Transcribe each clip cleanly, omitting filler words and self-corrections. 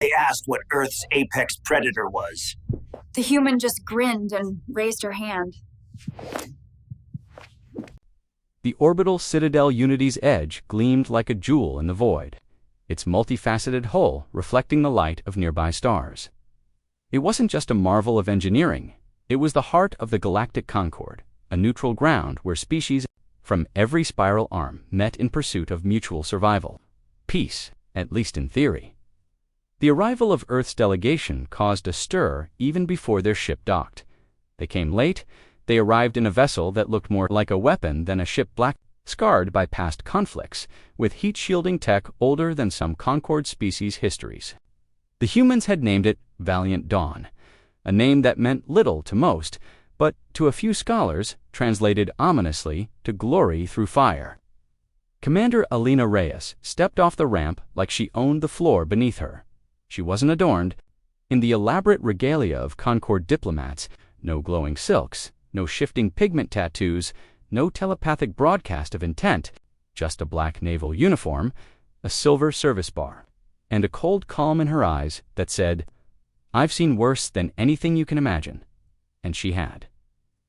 They asked what Earth's apex predator was. The human just grinned and raised her hand. The orbital citadel Unity's edge gleamed like a jewel in the void, its multifaceted hull reflecting the light of nearby stars. It wasn't just a marvel of engineering, it was the heart of the galactic concord, a neutral ground where species from every spiral arm met in pursuit of mutual survival. Peace, at least in theory. The arrival of Earth's delegation caused a stir even before their ship docked. They came late. They arrived in a vessel that looked more like a weapon than a ship, scarred by past conflicts, with heat-shielding tech older than some Concord species' histories. The humans had named it Valiant Dawn, a name that meant little to most, but to a few scholars translated ominously to glory through fire. Commander Alina Reyes stepped off the ramp like she owned the floor beneath her. She wasn't adorned. In the elaborate regalia of Concord diplomats, no glowing silks, no shifting pigment tattoos, no telepathic broadcast of intent, just a black naval uniform, a silver service bar, and a cold calm in her eyes that said, "I've seen worse than anything you can imagine." And she had.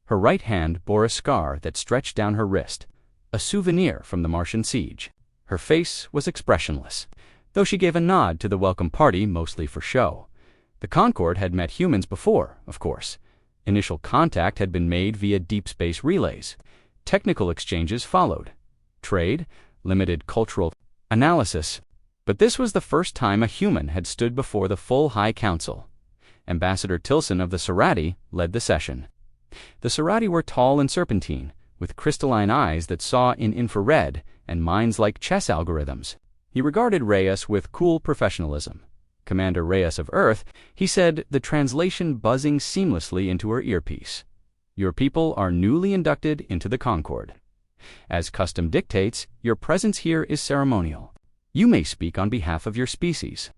Her right hand bore a scar that stretched down her wrist, a souvenir from the Martian siege. Her face was expressionless, though she gave a nod to the welcome party mostly for show. The Concord had met humans before, of course. Initial contact had been made via deep space relays. Technical exchanges followed. Trade, limited cultural analysis. But this was the first time a human had stood before the full High Council. Ambassador Tilson of the Serati led the session. The Serati were tall and serpentine, with crystalline eyes that saw in infrared and minds like chess algorithms. He regarded Reyes with cool professionalism. Commander Reyes of Earth, he said, the translation buzzing seamlessly into her earpiece. Your people are newly inducted into the Concord. As custom dictates, your presence here is ceremonial. You may speak on behalf of your species.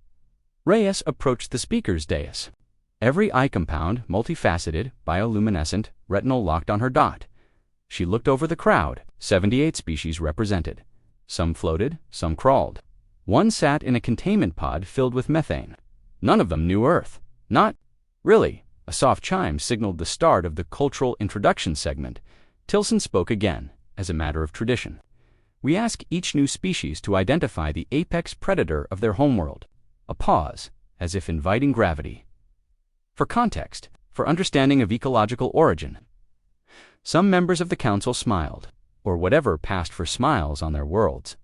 Reyes approached the speaker's dais. Every eye compound, multifaceted, bioluminescent, retinal locked on her dot. She looked over the crowd, 78 species represented. Some floated, some crawled. One sat in a containment pod filled with methane. None of them knew Earth. Not really. A soft chime signaled the start of the cultural introduction segment. Tilson spoke again, as a matter of tradition. We ask each new species to identify the apex predator of their homeworld. A pause, as if inviting gravity. For context, for understanding of ecological origin. Some members of the council smiled, or whatever passed for smiles on their worlds.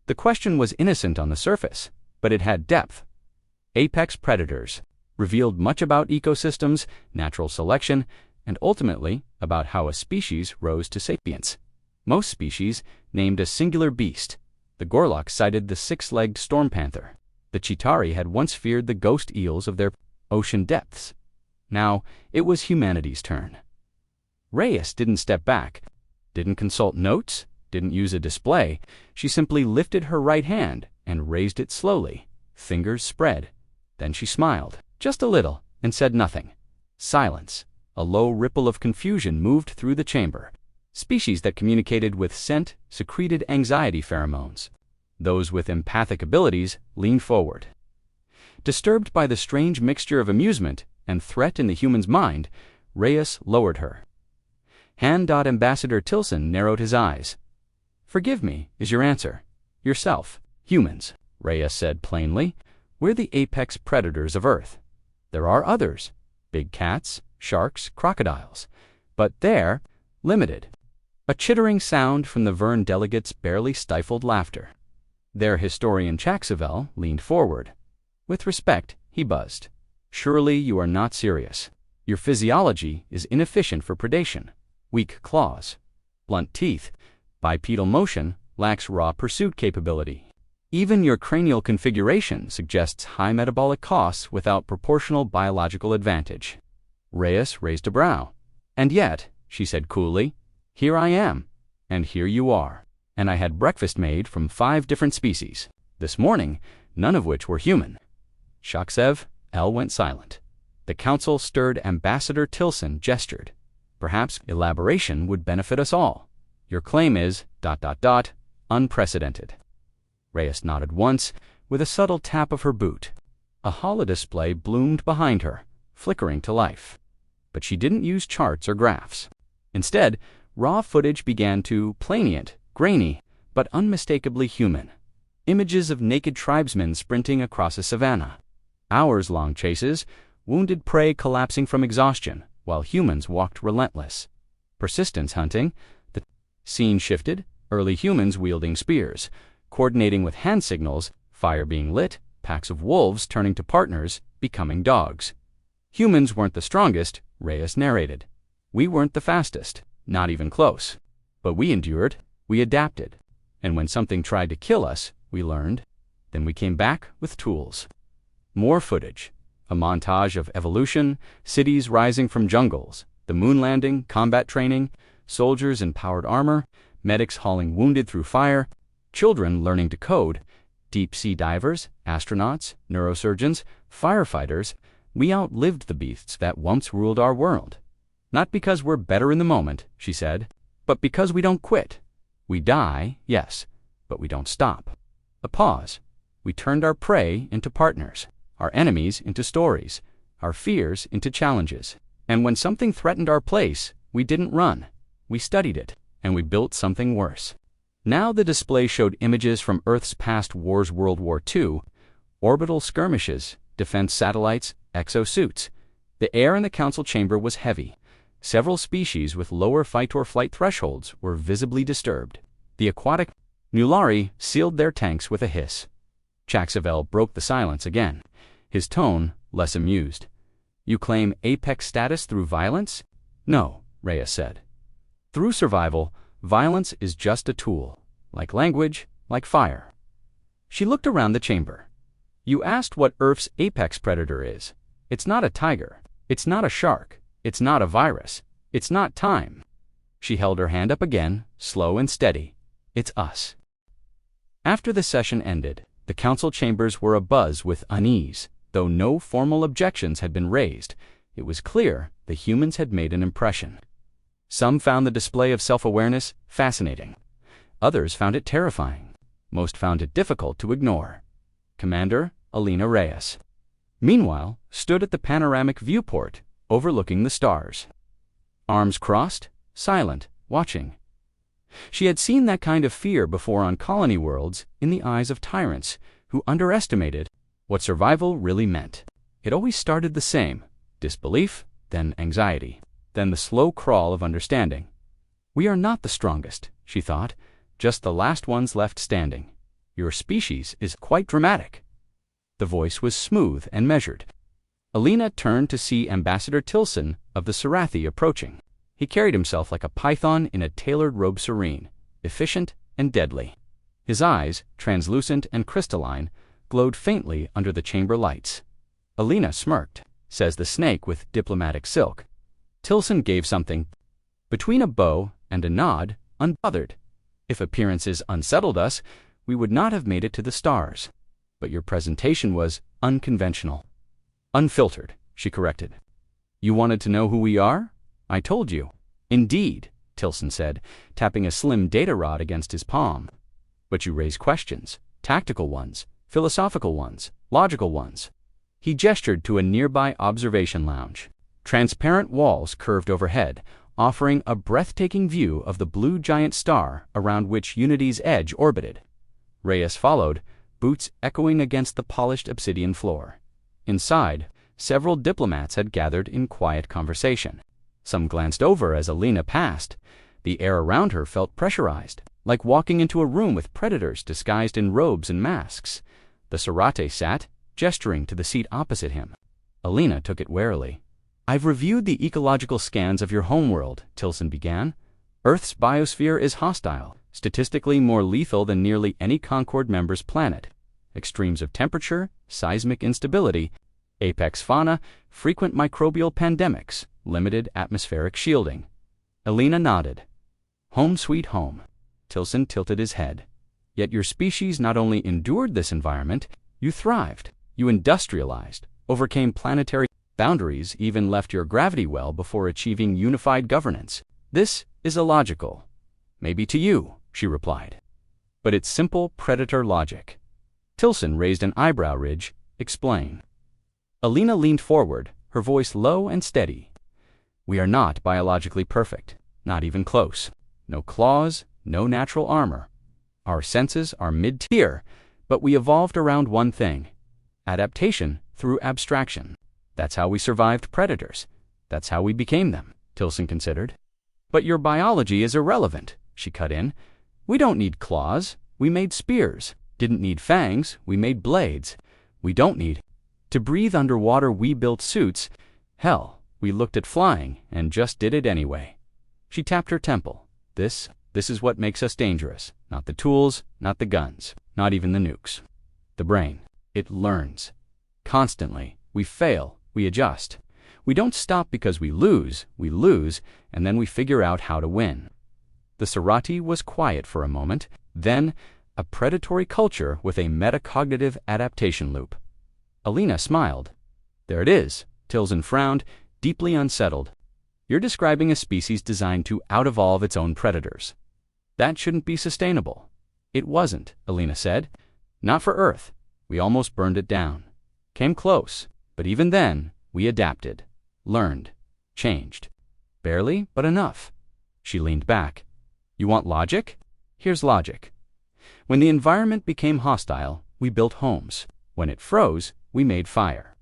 The question was innocent on the surface, but it had depth. Apex predators revealed much about ecosystems, natural selection, and ultimately about how a species rose to sapience. Most species named a singular beast. The Gorloks cited the six-legged storm panther. The Chitauri had once feared the ghost eels of their ocean depths. Now it was humanity's turn. Reyes didn't step back, didn't consult notes, didn't use a display. She simply lifted her right hand and raised it slowly, fingers spread. Then she smiled, just a little, and said nothing. Silence. A low ripple of confusion moved through the chamber. Species that communicated with scent secreted anxiety pheromones. Those with empathic abilities leaned forward. Disturbed by the strange mixture of amusement and threat in the human's mind, Reyes lowered her. Ambassador Tilson narrowed his eyes. "Forgive me, is your answer. Yourself. Humans," Reyes said plainly. "We're the apex predators of Earth. There are others, big cats, sharks, crocodiles. But they're limited." A chittering sound from the Verne delegates barely stifled laughter. Their historian Chaxavel leaned forward. With respect, he buzzed. "Surely you are not serious. Your physiology is inefficient for predation. Weak claws, blunt teeth, bipedal motion lacks raw pursuit capability. Even your cranial configuration suggests high metabolic costs without proportional biological advantage." Reyes raised a brow. "And yet," she said coolly, "here I am, and here you are. And I had breakfast made from 5 different species, this morning, none of which were human." Shaksev, L went silent. The council stirred. Ambassador Tilson gestured. "Perhaps elaboration would benefit us all. Your claim is ... unprecedented." Reyes nodded once, with a subtle tap of her boot. A holodisplay bloomed behind her, flickering to life. But she didn't use charts or graphs. Instead, raw footage began to planient, grainy, but unmistakably human. Images of naked tribesmen sprinting across a savanna. Hours-long chases, wounded prey collapsing from exhaustion, while humans walked relentless. Persistence hunting. The scene shifted, early humans wielding spears, coordinating with hand signals, fire being lit, packs of wolves turning to partners, becoming dogs. Humans weren't the strongest, Reyes narrated. We weren't the fastest, not even close. But we endured, we adapted. And when something tried to kill us, we learned. Then we came back with tools. More footage. A montage of evolution, cities rising from jungles, the moon landing, combat training, soldiers in powered armor, medics hauling wounded through fire, children learning to code, deep-sea divers, astronauts, neurosurgeons, firefighters. We outlived the beasts that once ruled our world. Not because we're better in the moment, she said, but because we don't quit. We die, yes, but we don't stop. A pause. We turned our prey into partners, our enemies into stories, our fears into challenges. And when something threatened our place, we didn't run. We studied it, and we built something worse. Now the display showed images from Earth's past wars: World War II, orbital skirmishes, defense satellites, exosuits. The air in the council chamber was heavy. Several species with lower fight-or-flight thresholds were visibly disturbed. The aquatic Nulari sealed their tanks with a hiss. Chaxavel broke the silence again, his tone less amused. You claim apex status through violence? No, Reyes said. Through survival, violence is just a tool, like language, like fire. She looked around the chamber. You asked what Earth's apex predator is. It's not a tiger. It's not a shark. It's not a virus. It's not time. She held her hand up again, slow and steady. It's us. After the session ended, the council chambers were abuzz with unease. Though no formal objections had been raised, it was clear the humans had made an impression. Some found the display of self-awareness fascinating. Others found it terrifying. Most found it difficult to ignore. Commander Alina Reyes, meanwhile, stood at the panoramic viewport, overlooking the stars. Arms crossed, silent, watching. She had seen that kind of fear before on colony worlds in the eyes of tyrants who underestimated what survival really meant. It always started the same: disbelief, then anxiety, then the slow crawl of understanding. We are not the strongest, she thought, just the last ones left standing. Your species is quite dramatic. The voice was smooth and measured. Alina turned to see Ambassador Tilson of the Sarathi approaching. He carried himself like a python in a tailored robe, serene, efficient, and deadly. His eyes, translucent and crystalline, glowed faintly under the chamber lights. Alina smirked, says the snake with diplomatic silk. Tilson gave something between a bow and a nod, unbothered. If appearances unsettled us, we would not have made it to the stars. But your presentation was unconventional. Unfiltered, she corrected. You wanted to know who we are? I told you. Indeed, Tilson said, tapping a slim data rod against his palm. But you raise questions, tactical ones, philosophical ones, logical ones. He gestured to a nearby observation lounge. Transparent walls curved overhead, offering a breathtaking view of the blue giant star around which Unity's edge orbited. Reyes followed, boots echoing against the polished obsidian floor. Inside, several diplomats had gathered in quiet conversation. Some glanced over as Alina passed. The air around her felt pressurized, like walking into a room with predators disguised in robes and masks. The Sarathi sat, gesturing to the seat opposite him. Alina took it warily. I've reviewed the ecological scans of your homeworld, Tilson began. Earth's biosphere is hostile, statistically more lethal than nearly any Concord member's planet. Extremes of temperature, seismic instability, apex fauna, frequent microbial pandemics, limited atmospheric shielding. Alina nodded. Home sweet home. Tilson tilted his head. Yet your species not only endured this environment, you thrived, you industrialized, overcame planetary boundaries, even left your gravity well before achieving unified governance. This is illogical. Maybe to you, she replied. But it's simple predator logic. Tilson raised an eyebrow ridge. Explain. Alina leaned forward, her voice low and steady. We are not biologically perfect, not even close. No claws, no natural armor. Our senses are mid-tier, but we evolved around one thing: adaptation through abstraction. That's how we survived predators. That's how we became them, Tilson considered. But your biology is irrelevant, she cut in. We don't need claws. We made spears. Didn't need fangs. We made blades. We don't need to breathe underwater. We built suits. Hell, we looked at flying and just did it anyway. She tapped her temple. This is what makes us dangerous. Not the tools, not the guns, not even the nukes. The brain. It learns. Constantly. We fail. We adjust. We don't stop because we lose, and then we figure out how to win. The Serati was quiet for a moment, then a predatory culture with a metacognitive adaptation loop. Alina smiled. There it is, Tilson frowned, deeply unsettled. You're describing a species designed to out-evolve its own predators. That shouldn't be sustainable. It wasn't, Alina said. Not for Earth. We almost burned it down. Came close, but even then, we adapted. Learned. Changed. Barely, but enough. She leaned back. You want logic? Here's logic. When the environment became hostile, we built homes. When it froze, we made fire.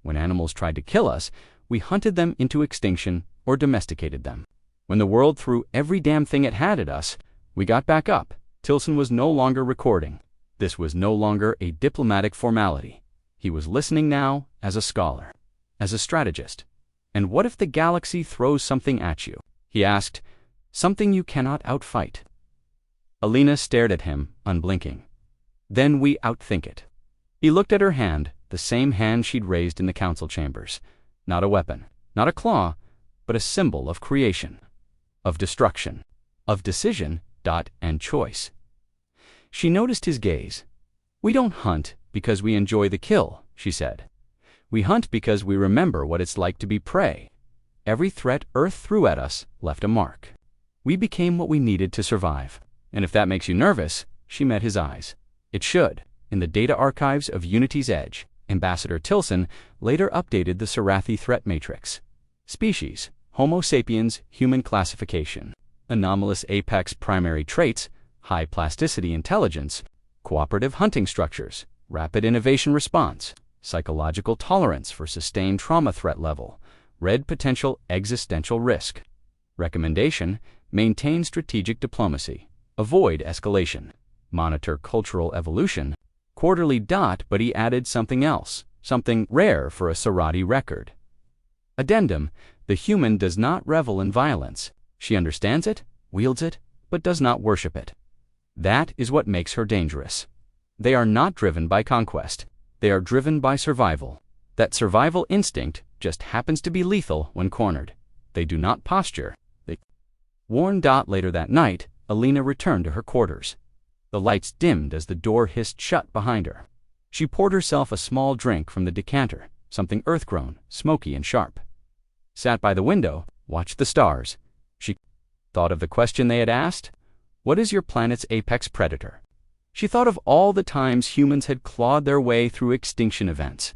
When animals tried to kill us, we hunted them into extinction or domesticated them. When the world threw every damn thing it had at us, we got back up. Tilson was no longer recording. This was no longer a diplomatic formality. He was listening now as a scholar, as a strategist. And what if the galaxy throws something at you? He asked. Something you cannot outfight. Alina stared at him, unblinking. Then we outthink it. He looked at her hand, the same hand she'd raised in the council chambers. Not a weapon, not a claw, but a symbol of creation, of destruction, of decision, and choice. She noticed his gaze. We don't hunt because we enjoy the kill, she said. We hunt because we remember what it's like to be prey. Every threat Earth threw at us left a mark. We became what we needed to survive. And if that makes you nervous, she met his eyes. It should. In the data archives of Unity's Edge, Ambassador Tilson later updated the Sarathi threat matrix. Species: Homo sapiens, human classification. Anomalous apex primary traits: high plasticity intelligence, cooperative hunting structures, rapid innovation response, psychological tolerance for sustained trauma threat level, red potential existential risk. Recommendation: maintain strategic diplomacy, avoid escalation, monitor cultural evolution. Quarterly. But he added something else, something rare for a Serati record. Addendum: the human does not revel in violence. She understands it, wields it, but does not worship it. That is what makes her dangerous. They are not driven by conquest. They are driven by survival. That survival instinct just happens to be lethal when cornered. They do not posture. Worn. Later that night, Alina returned to her quarters. The lights dimmed as the door hissed shut behind her. She poured herself a small drink from the decanter, something earth-grown, smoky and sharp. Sat by the window, watched the stars. She thought of the question they had asked. What is your planet's apex predator? She thought of all the times humans had clawed their way through extinction events.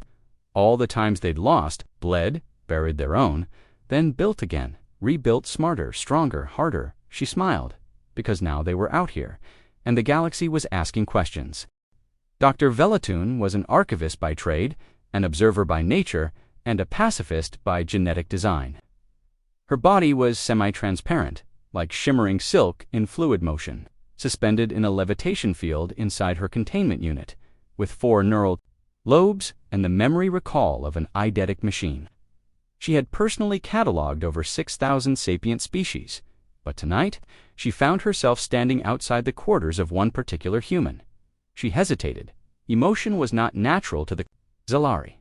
All the times they'd lost, bled, buried their own, then built again, rebuilt smarter, stronger, harder. She smiled, because now they were out here, and the galaxy was asking questions. Dr. Velatun was an archivist by trade, an observer by nature, and a pacifist by genetic design. Her body was semi-transparent, like shimmering silk in fluid motion, suspended in a levitation field inside her containment unit, with 4 neural lobes and the memory recall of an eidetic machine. She had personally cataloged over 6,000 sapient species, but tonight she found herself standing outside the quarters of one particular human. She hesitated. Emotion was not natural to the Zalari.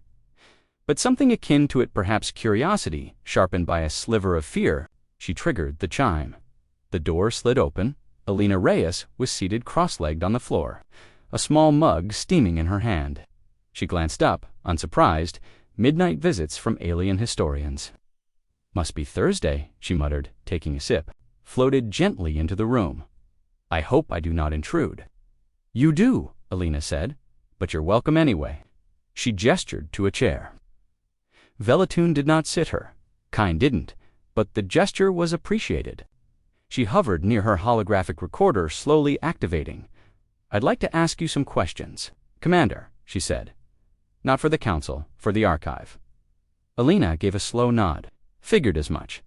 But something akin to it, perhaps curiosity, sharpened by a sliver of fear. She triggered the chime. The door slid open. Alina Reyes was seated cross-legged on the floor, a small mug steaming in her hand. She glanced up, unsurprised. Midnight visits from alien historians. Must be Thursday, she muttered, taking a sip. Floated gently into the room. I hope I do not intrude. You do, Alina said, but you're welcome anyway. She gestured to a chair. Velatoon did not sit her. Kind didn't, but the gesture was appreciated. She hovered near her holographic recorder, slowly activating. "I'd like to ask you some questions, Commander," she said. "Not for the Council, for the Archive." Alina gave a slow nod. Figured as much.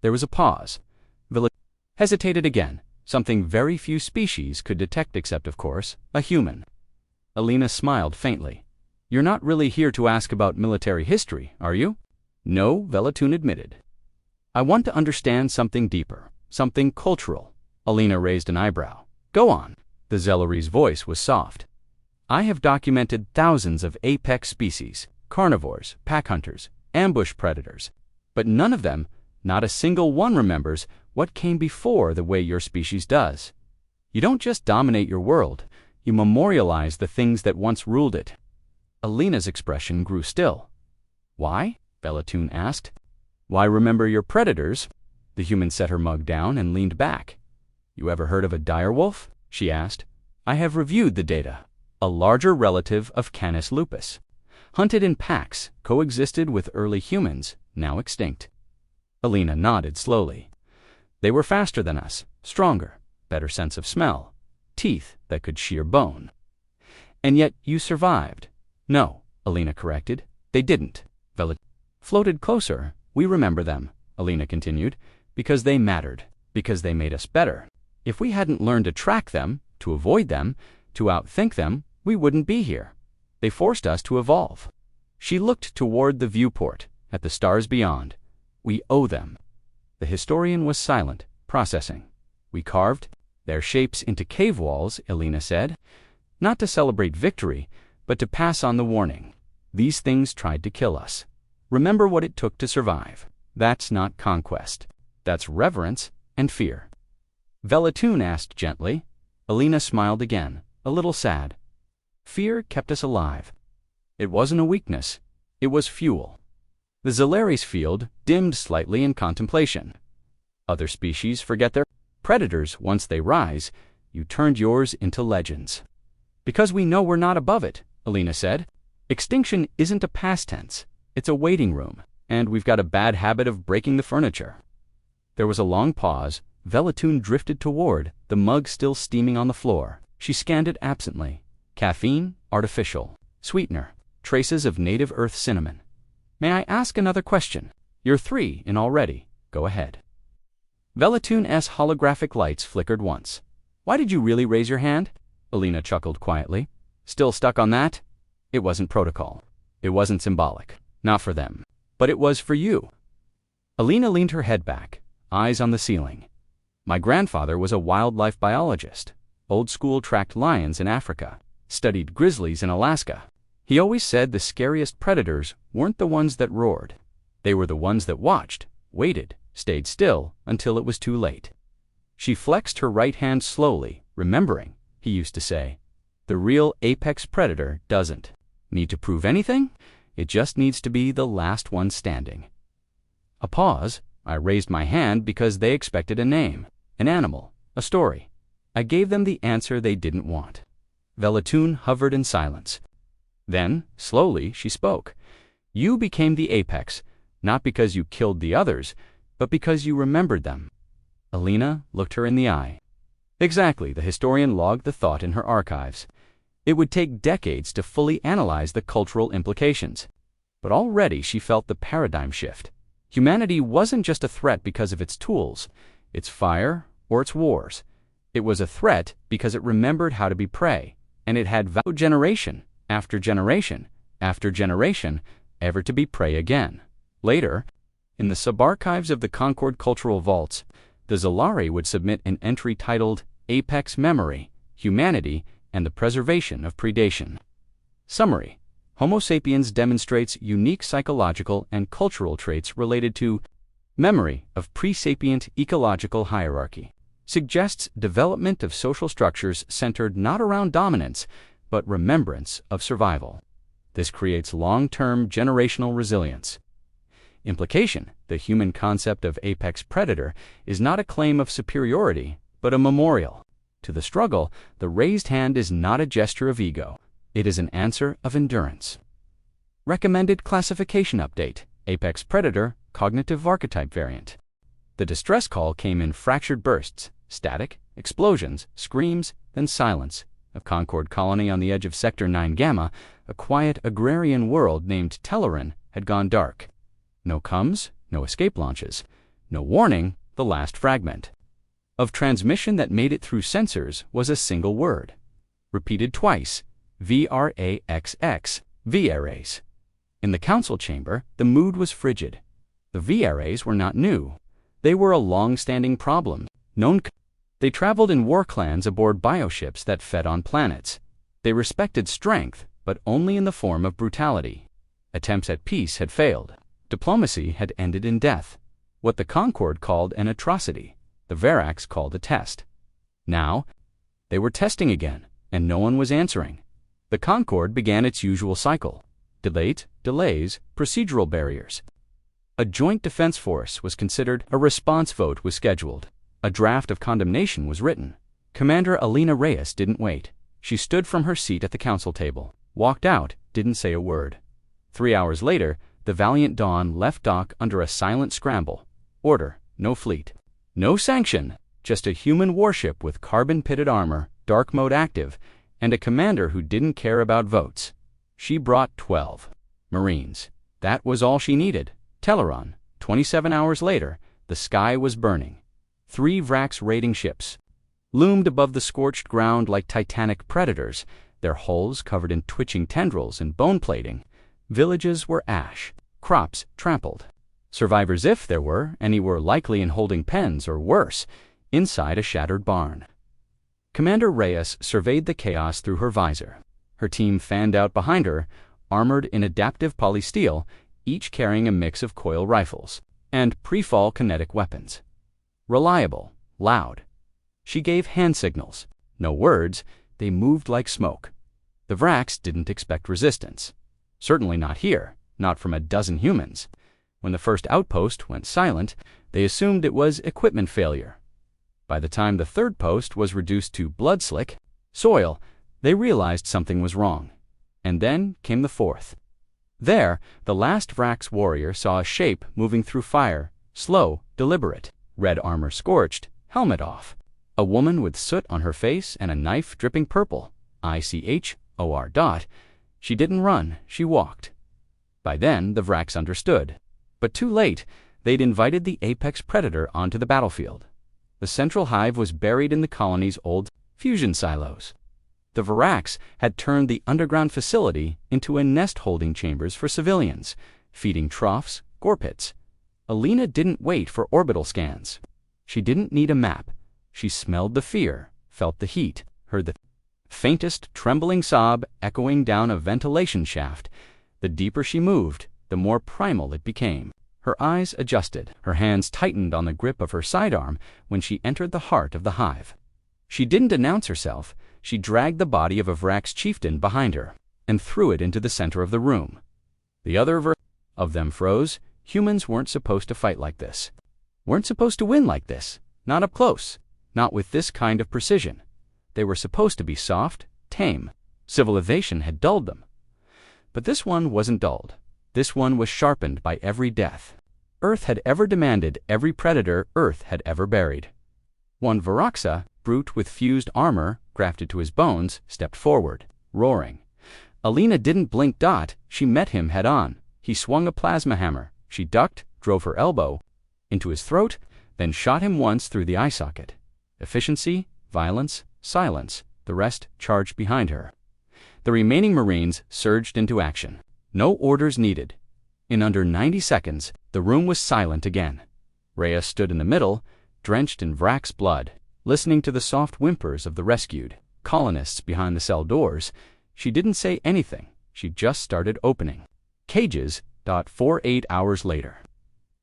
There was a pause. Velatoon hesitated again, something very few species could detect except, of course, a human. Alina smiled faintly. "You're not really here to ask about military history, are you?" "No," Velatoon admitted. "I want to understand something deeper, something cultural." Alina raised an eyebrow. "Go on." The Zellery's voice was soft. "I have documented thousands of apex species, carnivores, pack hunters, ambush predators, but none of them, not a single one, remembers what came before the way your species does. You don't just dominate your world, you memorialize the things that once ruled it." Alina's expression grew still. "Why?" Velatoon asked. "Why remember your predators?" The human set her mug down and leaned back. "You ever heard of a direwolf?" she asked. "I have reviewed the data. A larger relative of Canis lupus. Hunted in packs, coexisted with early humans, now extinct." Alina nodded slowly. "They were faster than us, stronger, better sense of smell, teeth that could shear bone. And yet you survived." "No," Alina corrected. "They didn't." Velatoon floated closer. "We remember them," Alina continued, "because they mattered, because they made us better. If we hadn't learned to track them, to avoid them, to outthink them, we wouldn't be here. They forced us to evolve." She looked toward the viewport, at the stars beyond. "We owe them." The historian was silent, processing. "We carved their shapes into cave walls," Alina said, "not to celebrate victory, but to pass on the warning. These things tried to kill us. Remember what it took to survive. That's not conquest. That's reverence and fear." Velatoon asked gently. Alina smiled again, a little sad. "Fear kept us alive. It wasn't a weakness. It was fuel." The Zellery's field dimmed slightly in contemplation. "Other species forget their predators once they rise. You turned yours into legends." "Because we know we're not above it," Alina said. "Extinction isn't a past tense. It's a waiting room, and we've got a bad habit of breaking the furniture." There was a long pause. Velatoon drifted toward, the mug still steaming on the floor. She scanned it absently. Caffeine, artificial. Sweetener, traces of native earth cinnamon. "May I ask another question? You're 3 in already. Go ahead." Velatoon's holographic lights flickered once. "Why did you really raise your hand?" Alina chuckled quietly. "Still stuck on that?" "It wasn't protocol. It wasn't symbolic. Not for them. But it was for you." Alina leaned her head back, eyes on the ceiling. "My grandfather was a wildlife biologist. Old school tracked lions in Africa. Studied grizzlies in Alaska. He always said the scariest predators weren't the ones that roared. They were the ones that watched, waited, stayed still until it was too late." She flexed her right hand slowly, remembering, he used to say, "The real apex predator doesn't need to prove anything. It just needs to be the last one standing." A pause. "I raised my hand because they expected a name, an animal, a story. I gave them the answer they didn't want." Velatoon hovered in silence. Then, slowly, she spoke. "You became the apex, not because you killed the others, but because you remembered them." Alina looked her in the eye. "Exactly," the historian logged the thought in her archives. "It would take decades to fully analyze the cultural implications. But already she felt the paradigm shift. Humanity wasn't just a threat because of its tools, its fire, or its wars. It was a threat because it remembered how to be prey, and it had vowed generation after generation after generation ever to be prey again. Later, in the subarchives of the Concord Cultural Vaults, the Zellari would submit an entry titled Apex Memory, Humanity, and the Preservation of Predation. Summary: Homo sapiens demonstrates unique psychological and cultural traits related to memory of pre-sapient ecological hierarchy. Suggests development of social structures centered not around dominance, but remembrance of survival. This creates long-term generational resilience. Implication: the human concept of apex predator is not a claim of superiority, but a memorial. To the struggle, the raised hand is not a gesture of ego. It is an answer of endurance. Recommended classification update: Apex Predator, Cognitive Archetype variant. The distress call came in fractured bursts, static, explosions, screams, then silence. A Concord colony on the edge of Sector 9 Gamma, a quiet agrarian world named Telerin, had gone dark. No comms, no escape launches. No warning, the last fragment of transmission that made it through sensors was a single word. Repeated twice, VRAXX, V-arrays. In the council chamber, the mood was frigid. The V-arrays were not new. They were a long-standing problem. They traveled in war clans aboard bioships that fed on planets. They respected strength, but only in the form of brutality. Attempts at peace had failed. Diplomacy had ended in death. What the Concord called an atrocity, the Verax called a test. Now, they were testing again, and no one was answering. The Concord began its usual cycle. Delays, procedural barriers. A joint defense force was considered, a response vote was scheduled. A draft of condemnation was written. Commander Alina Reyes didn't wait. She stood from her seat at the council table, walked out, didn't say a word. 3 hours later, the Valiant Dawn left dock under a silent scramble. Order, no fleet. No sanction, just a human warship with carbon-pitted armor, dark mode active, and a commander who didn't care about votes. She brought 12 Marines. That was all she needed. Teleron, 27 hours later, the sky was burning. 3 Vrax raiding ships loomed above the scorched ground like titanic predators, their hulls covered in twitching tendrils and bone plating. Villages were ash, crops trampled. Survivors, if there were any, were likely in holding pens or worse, inside a shattered barn. Commander Reyes surveyed the chaos through her visor. Her team fanned out behind her, armored in adaptive polysteel, each carrying a mix of coil rifles and pre-fall kinetic weapons. Reliable, loud. She gave hand signals. No words, they moved like smoke. The Vrax didn't expect resistance. Certainly not here, not from a dozen humans. When the first outpost went silent, they assumed it was equipment failure. By the time the third post was reduced to blood slick soil, they realized something was wrong. And then came the fourth. There, the last Vrax warrior saw a shape moving through fire, slow, deliberate, red armor scorched, helmet off. A woman with soot on her face and a knife dripping purple, ICHOR. She didn't run, she walked. By then, the Vrax understood. But too late, they'd invited the apex predator onto the battlefield. The central hive was buried in the colony's old fusion silos. The Varax had turned the underground facility into a nest-holding chambers for civilians, feeding troughs, gore pits. Alina didn't wait for orbital scans. She didn't need a map. She smelled the fear, felt the heat, heard the faintest trembling sob echoing down a ventilation shaft. The deeper she moved, the more primal it became. Her eyes adjusted, her hands tightened on the grip of her sidearm when she entered the heart of the hive. She didn't announce herself. She dragged the body of a Vrax chieftain behind her and threw it into the center of the room. The other of them froze. Humans weren't supposed to fight like this. Weren't supposed to win like this. Not up close. Not with this kind of precision. They were supposed to be soft, tame. Civilization had dulled them. But this one wasn't dulled. This one was sharpened by every death Earth had ever demanded, every predator Earth had ever buried. One Varaxa, brute with fused armor grafted to his bones, stepped forward, roaring. Alina didn't blink. She met him head-on. He swung a plasma hammer. She ducked, drove her elbow into his throat, then shot him once through the eye socket. Efficiency, violence, silence. The rest charged behind her. The remaining Marines surged into action. No orders needed. In under 90 seconds, the room was silent again. Rhea stood in the middle, drenched in Vrax blood, listening to the soft whimpers of the rescued colonists behind the cell doors. She didn't say anything. She just started opening cages. 48 hours later.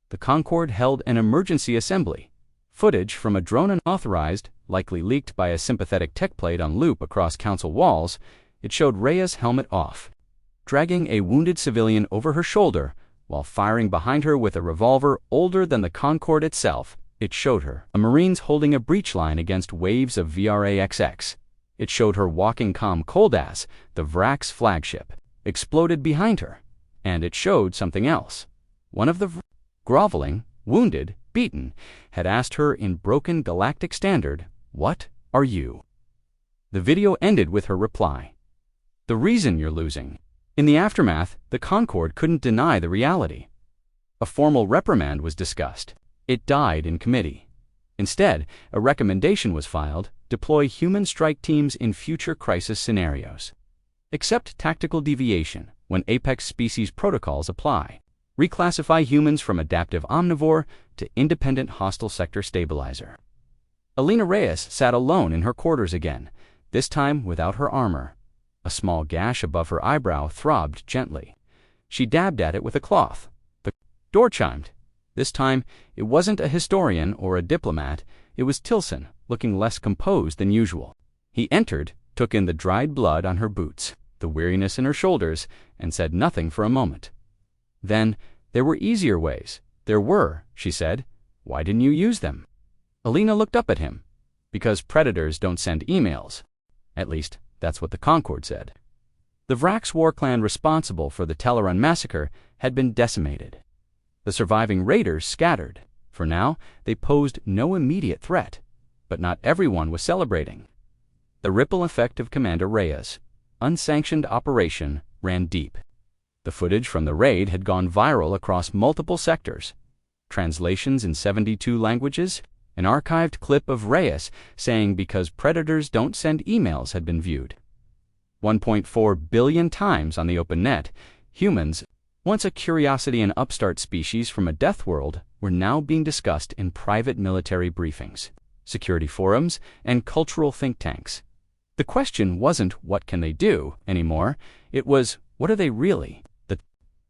The Concord held an emergency assembly. Footage from a drone unauthorized, likely leaked by a sympathetic tech plate on loop across council walls. It showed Rhea's helmet off, dragging a wounded civilian over her shoulder while firing behind her with a revolver older than the Concord itself. It showed her a Marines holding a breach line against waves of VRAXX. It showed her walking calm cold as the Vrax flagship exploded behind her. And it showed something else. One of the groveling, wounded, beaten, had asked her in broken galactic standard, "What are you?" The video ended with her reply, "The reason you're losing." In the aftermath, the Concorde couldn't deny the reality. A formal reprimand was discussed. It died in committee. Instead, a recommendation was filed: deploy human strike teams in future crisis scenarios. Accept tactical deviation when apex species protocols apply. Reclassify humans from adaptive omnivore to independent hostile sector stabilizer. Alina Reyes sat alone in her quarters again, this time without her armor. A small gash above her eyebrow throbbed gently. She dabbed at it with a cloth. The door chimed. This time, it wasn't a historian or a diplomat. It was Tilson, looking less composed than usual. He entered, took in the dried blood on her boots, the weariness in her shoulders, and said nothing for a moment. Then, there were easier ways. There were, she said. Why didn't you use them? Alina looked up at him. Because predators don't send emails. At least, that's what the Concorde said. The Vrax war clan responsible for the Teleron massacre had been decimated. The surviving raiders scattered. For now, they posed no immediate threat, but not everyone was celebrating. The ripple effect of Commander Reyes' unsanctioned operation ran deep. The footage from the raid had gone viral across multiple sectors. Translations in 72 languages, an archived clip of Reyes saying because predators don't send emails had been viewed. 1.4 billion times on the open net, humans, once a curiosity and upstart species from a death world, were now being discussed in private military briefings, security forums, and cultural think tanks. The question wasn't what can they do anymore, it was what are they really? The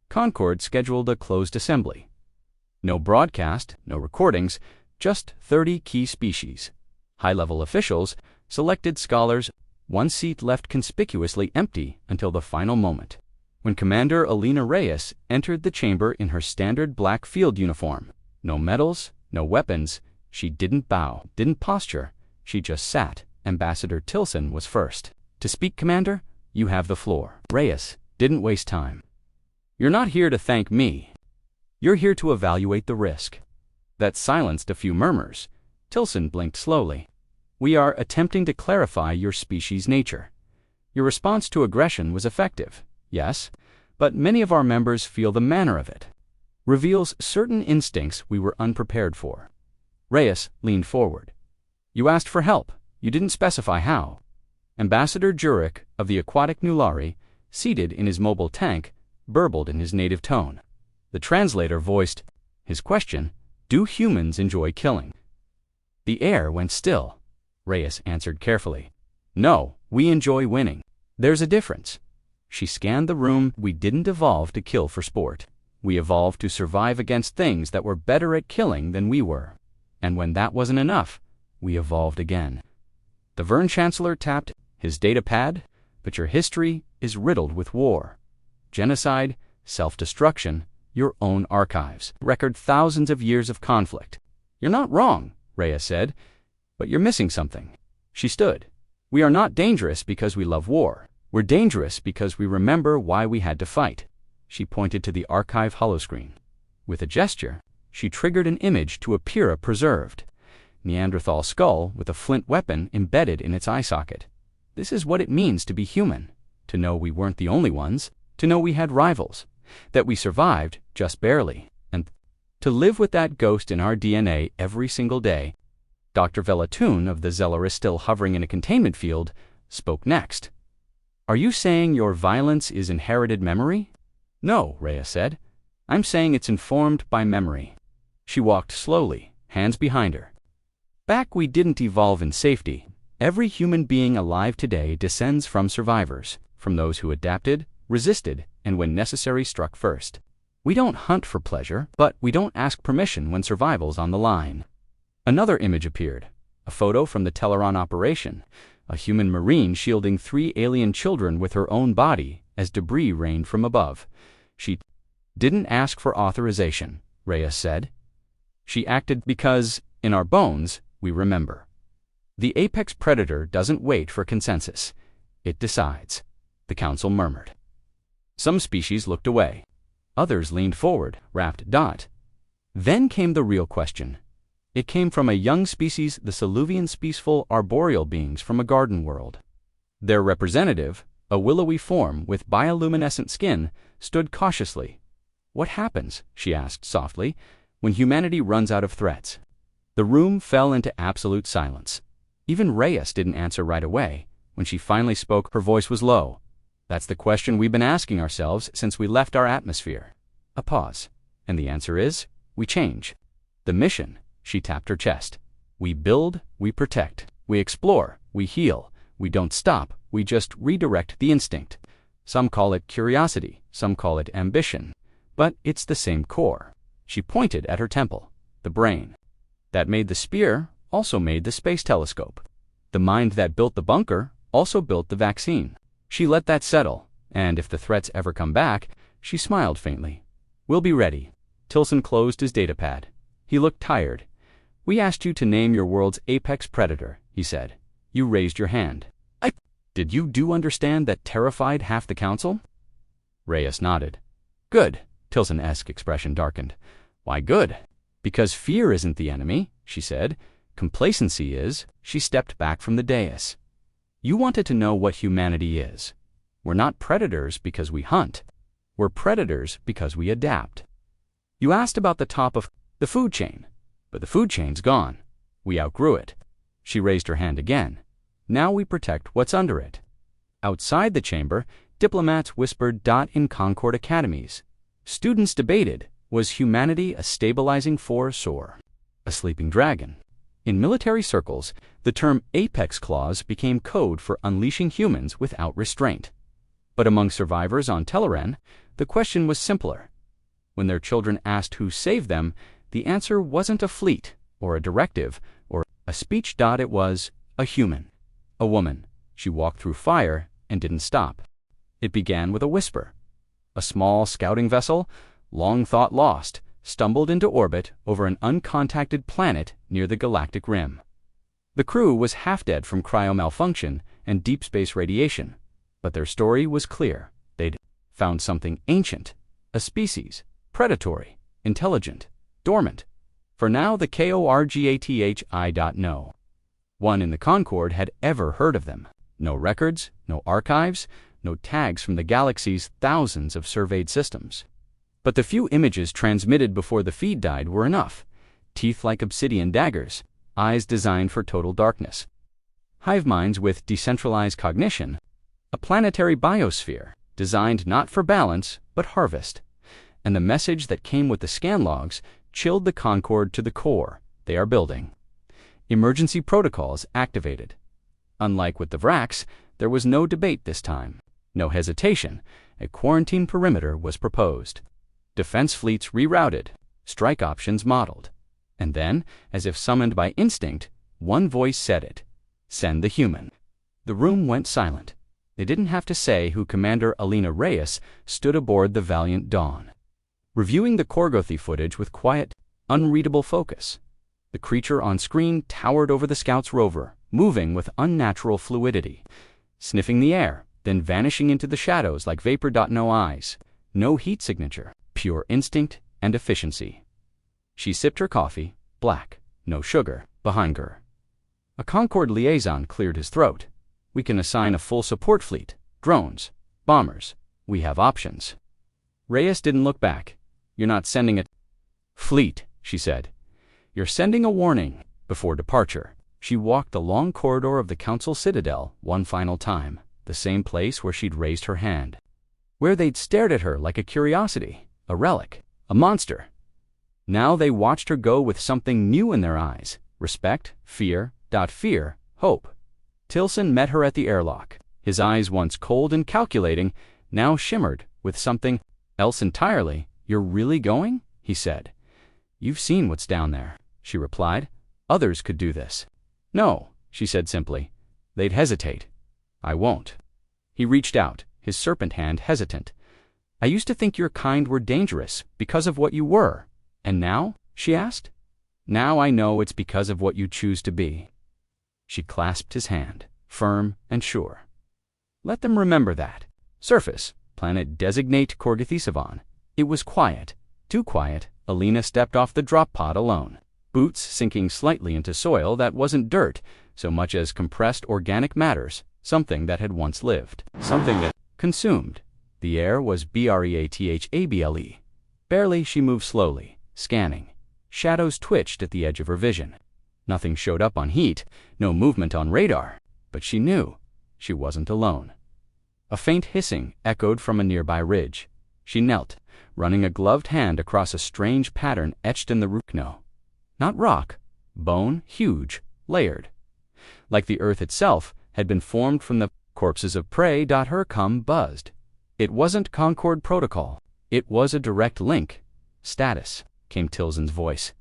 Concorde scheduled a closed assembly. No broadcast, no recordings, just 30 key species. High-level officials, selected scholars, one seat left conspicuously empty until the final moment. When Commander Alina Reyes entered the chamber in her standard black field uniform, no medals, no weapons, she didn't bow, didn't posture, she just sat. Ambassador Tilson was first. To speak, Commander, you have the floor. Reyes didn't waste time. You're not here to thank me. You're here to evaluate the risk. That silenced a few murmurs. Tilson blinked slowly. We are attempting to clarify your species' nature. Your response to aggression was effective, yes, but many of our members feel the manner of it reveals certain instincts we were unprepared for. Reyes leaned forward. You asked for help. You didn't specify how. Ambassador Jurek of the aquatic Nulari, seated in his mobile tank, burbled in his native tone. The translator voiced his question, do humans enjoy killing? The air went still. Reyes answered carefully. No, we enjoy winning. There's a difference. She scanned the room. We didn't evolve to kill for sport. We evolved to survive against things that were better at killing than we were. And when that wasn't enough, we evolved again. The Vern Chancellor tapped his data pad, but your history is riddled with war, genocide, self-destruction, your own archives record thousands of years of conflict. You're not wrong, Reyes said, but you're missing something. She stood. We are not dangerous because we love war. We're dangerous because we remember why we had to fight. She pointed to the archive holoscreen. With a gesture, she triggered an image to appear preserved. Neanderthal skull with a flint weapon embedded in its eye socket. This is what it means to be human. To know we weren't the only ones. To know we had rivals. That we survived, just barely. And to live with that ghost in our DNA every single day. Dr. Velatun of the Zelleris, still hovering in a containment field, spoke next. Are you saying your violence is inherited memory? No, Reyes said. I'm saying it's informed by memory. She walked slowly, hands behind her. Back we didn't evolve in safety. Every human being alive today descends from survivors, from those who adapted, resisted, and when necessary struck first. We don't hunt for pleasure, but we don't ask permission when survival's on the line. Another image appeared, a photo from the Teleron operation, a human marine shielding 3 alien children with her own body as debris rained from above. She didn't ask for authorization, Reyes said. She acted because, in our bones, we remember. The apex predator doesn't wait for consensus. It decides, the council murmured. Some species looked away. Others leaned forward, rapt. Then came the real question. It came from a young species, the Saluvian peaceful arboreal beings from a garden world. Their representative, a willowy form with bioluminescent skin, stood cautiously. "What happens," she asked softly, "when humanity runs out of threats?" The room fell into absolute silence. Even Reyes didn't answer right away. When she finally spoke, her voice was low. "That's the question we've been asking ourselves since we left our atmosphere." A pause. "And the answer is, we change. The mission," she tapped her chest. "We build, we protect, we explore, we heal. We don't stop, we just redirect the instinct. Some call it curiosity, some call it ambition. But it's the same core." She pointed at her temple. "The brain that made the spear also made the space telescope. The mind that built the bunker also built the vaccine." She let that settle, and if the threats ever come back, she smiled faintly. "We'll be ready." Tilson closed his datapad. He looked tired. "We asked you to name your world's apex predator," he said. "You raised your hand. Did you understand that terrified half the council?" Reyes nodded. "Good." Tilson-esque expression darkened. "Why good?" "Because fear isn't the enemy," she said. "Complacency is." She stepped back from the dais. "You wanted to know what humanity is. We're not predators because we hunt. We're predators because we adapt. You asked about the top of the food chain, but the food chain's gone. We outgrew it." She raised her hand again. "Now we protect what's under it." Outside the chamber, diplomats whispered. In Concord academies, students debated, was humanity a stabilizing force or a sleeping dragon? In military circles, the term apex clause became code for unleashing humans without restraint. But among survivors on Teleran, the question was simpler. When their children asked who saved them, the answer wasn't a fleet or a directive or a speech. It was a human. A woman. She walked through fire and didn't stop. It began with a whisper. A small scouting vessel, long thought lost, stumbled into orbit over an uncontacted planet near the galactic rim. The crew was half dead from cryomalfunction and deep space radiation, but their story was clear. They'd found something ancient, a species, predatory, intelligent, dormant. For now, the KORGATHI. No one in the Concord had ever heard of them. No records, no archives, no tags from the galaxy's thousands of surveyed systems. But the few images transmitted before the feed died were enough. Teeth like obsidian daggers, eyes designed for total darkness, hive minds with decentralized cognition, a planetary biosphere designed not for balance but harvest. And the message that came with the scan logs chilled the Concord to the core. They are building. Emergency protocols activated. Unlike with the Vrax, there was no debate this time. No hesitation. A quarantine perimeter was proposed. Defense fleets rerouted. Strike options modeled. And then, as if summoned by instinct, one voice said it. "Send the human." The room went silent. They didn't have to say who Commander Alina Reyes stood aboard the Valiant Dawn, reviewing the Korgothi footage with quiet, unreadable focus. The creature on screen towered over the Scout's rover, moving with unnatural fluidity, sniffing the air, then vanishing into the shadows like vapor. No eyes, no heat signature, pure instinct and efficiency. She sipped her coffee, black, no sugar, behind her. A Concord liaison cleared his throat. "We can assign a full support fleet, drones, bombers. We have options." Reyes didn't look back. "You're not sending a fleet," she said. "You're sending a warning before departure." She walked the long corridor of the Council Citadel one final time, the same place where she'd raised her hand, where they'd stared at her like a curiosity, a relic, a monster. Now they watched her go with something new in their eyes: respect, fear, hope. Tilson met her at the airlock. His eyes, once cold and calculating, now shimmered with something else entirely. "You're really going?" he said. "You've seen what's down there," she replied. "Others could do this." "No," she said simply. "They'd hesitate." "I won't." He reached out, his serpent hand hesitant. "I used to think your kind were dangerous because of what you were. And now?" she asked. "Now I know it's because of what you choose to be." She clasped his hand, firm and sure. "Let them remember that. Surface, planet designate Korgothi. It was quiet, too quiet. Alina stepped off the drop pod alone, boots sinking slightly into soil that wasn't dirt so much as compressed organic matters, something that had once lived, something that consumed. The air was breathable. Barely. She moved slowly, scanning. Shadows twitched at the edge of her vision. Nothing showed up on heat, no movement on radar, but she knew she wasn't alone. A faint hissing echoed from a nearby ridge. She knelt, running a gloved hand across a strange pattern etched in the rock. No, not rock, bone, huge, layered. Like the earth itself had been formed from the corpses of prey. Her cum buzzed. It wasn't Concord Protocol. It was a direct link. Status, came Tilson's voice.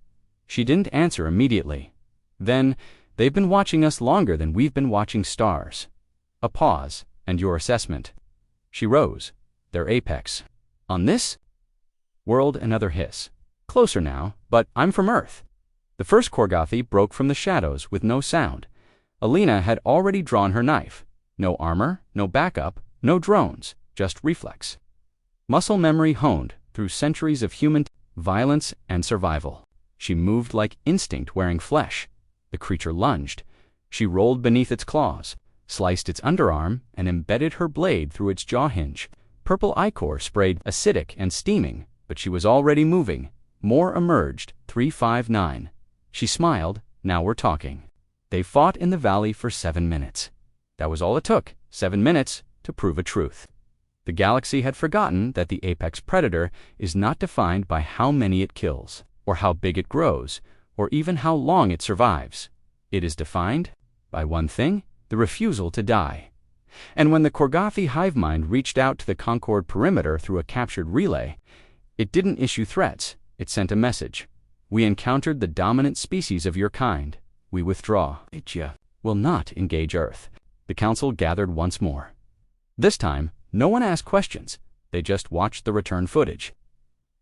She didn't answer immediately. Then, they've been watching us longer than we've been watching stars. A pause, and your assessment. She rose. Their apex. On this world, another hiss. Closer now, but I'm from Earth. The first Korgothi broke from the shadows with no sound. Alina had already drawn her knife. No armor, no backup, no drones, just reflex. Muscle memory honed through centuries of human violence and survival. She moved like instinct wearing flesh. The creature lunged. She rolled beneath its claws, sliced its underarm, and embedded her blade through its jaw hinge. Purple ichor sprayed, acidic and steaming, but she was already moving. More emerged. 359. She smiled. Now we're talking. They fought in the valley for 7 minutes. That was all it took, 7 minutes, to prove a truth. The galaxy had forgotten that the apex predator is not defined by how many it kills, or how big it grows, or even how long it survives. It is defined by one thing: the refusal to die. And when the Korgothi hive mind reached out to the Concord perimeter through a captured relay, it didn't issue threats, it sent a message. We encountered the dominant species of your kind. We withdraw. Itya will not engage Earth. The council gathered once more. This time, no one asked questions. They just watched the return footage.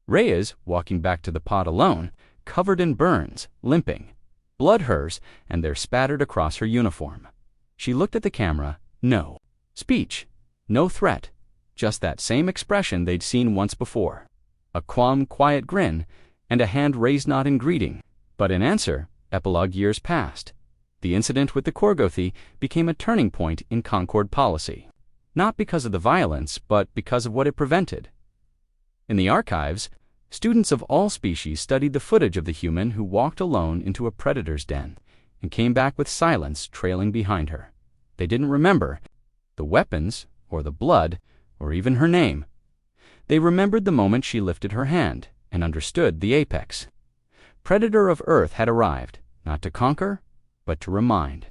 Reyes, walking back to the pod alone, covered in burns, limping. Blood hers, and there spattered across her uniform. She looked at the camera. No speech, no threat, just that same expression they'd seen once before. A calm, quiet grin, and a hand raised not in greeting, but in answer. Epilogue. Years passed. The incident with the Korgothi became a turning point in Concord policy. Not because of the violence, but because of what it prevented. In the archives, students of all species studied the footage of the human who walked alone into a predator's den and came back with silence trailing behind her. They didn't remember the weapons, or the blood, or even her name. They remembered the moment she lifted her hand and understood the apex. Predator of Earth had arrived, not to conquer, but to remind.